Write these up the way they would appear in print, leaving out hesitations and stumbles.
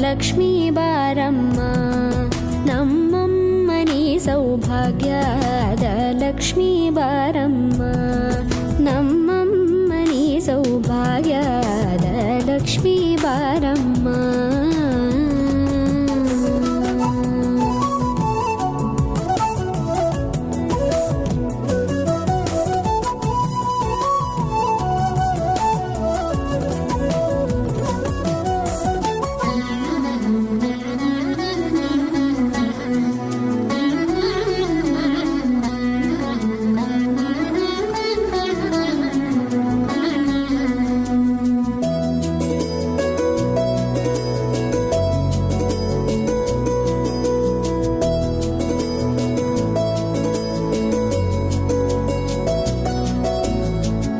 ಲಕ್ಷ್ಮೀ ಬಾರಮ್ಮ, ನಮ್ಮಮ್ಮನಿ ಸೌಭಾಗ್ಯದ ಲಕ್ಷ್ಮೀ ಬಾರಮ್ಮ, ನಮ್ಮಮ್ಮನಿ ಸೌಭಾಗ್ಯದ ಲಕ್ಷ್ಮೀ ಬಾರಮ್ಮ.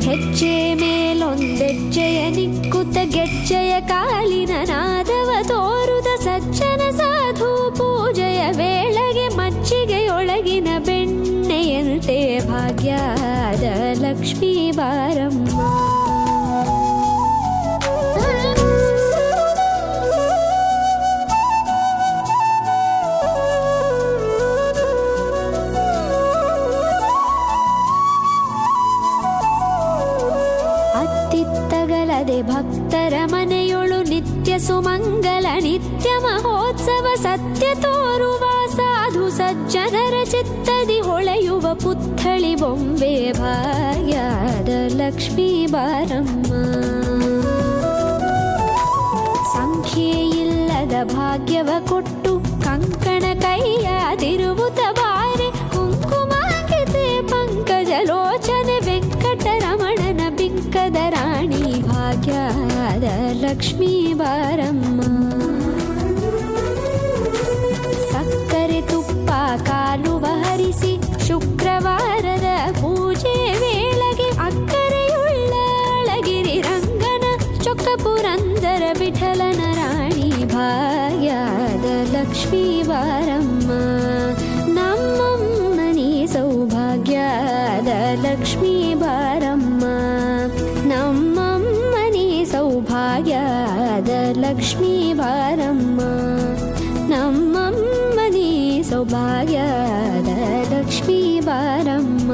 ಹೆಜ್ಜೆ ಮೇಲೊಂದೆಜ್ಜೆಯ ನಿಕ್ಕುತ್ತ ಗೆಜ್ಜೆಯ ಕಾಲಿನ ನಾದವ ತೋರುದ ಸಜ್ಜನ ಸಾಧು ಪೂಜೆಯ ವೇಳೆಗೆ ಮಜ್ಜಿಗೆಯೊಳಗಿನ ಬೆಣ್ಣೆಯಂತೆ ಭಾಗ್ಯದ ಲಕ್ಷ್ಮೀ ಬಾರಮ್ಮ. ಅತ್ತಿತ್ತಗಲದೆ ಭಕ್ತರ ಮನೆಯೊಳು ನಿತ್ಯ ಸುಮಂಗಲ ನಿತ್ಯ ಮಹೋತ್ಸವ ಸತ್ಯ ತೋರುವ ಸಾಧು ಸಜ್ಜನರ ಚಿತ್ತದಿ ಹೊಳೆಯುವ ಪುತ್ಥಳಿ ಬೊಂಬೆ ಭಾಗ್ಯದ ಲಕ್ಷ್ಮೀ ಬಾರಮ್ಮ. ಸಂಖ್ಯೆಯಿಲ್ಲದ ಭಾಗ್ಯವ ಕೊಟ್ಟು ಕಂಕಣ ಕೈಯಾದಿರುವುತ ಬಾರೆ ಕುಂಕುಮಾಂಕಿತೆ ಪಂಕಜ ಲೋಚನೆ ವೆಂಕಟರಮಣನ ಬಿಂಕದ ರಾಣಿ ಭಾಗ್ಯದ ಲಕ್ಷ್ಮೀ ಬಾರಮ್ಮ. ಸಕ್ಕರೆ ತುಪ್ಪ ಕಾಲುವ ಹರಿಸಿ ಶುಕ್ರವಾರದ ಪೂಜೆ ವೇಳೆಗೆ ಅಕ್ಕರೆಯುಳ್ಳ ಅಳಗಿರಿ ರಂಗನ ಚೊಕ್ಕ ಪುರಂದರ ವಿಠಲನ ರಾಣಿ ಭಾಗ್ಯದ ಲಕ್ಷ್ಮೀ ಬಾರಮ್ಮ. ನಮ್ಮಮ್ಮನಿ ಸೌಭಾಗ್ಯದ ಲಕ್ಷ್ಮೀ ಬಾರಮ್ಮ, ನಮ್ಮಮ್ಮನಿ ಸೌಭಾಗ್ಯದ ಲಕ್ಷ್ಮೀ ಬಾರಮ್ಮ, ನಮ್ಮಮ್ಮನಿ ಸೌಭಾಗ್ಯದ ಲಕ್ಷ್ಮೀ ಬಾರಮ್ಮ.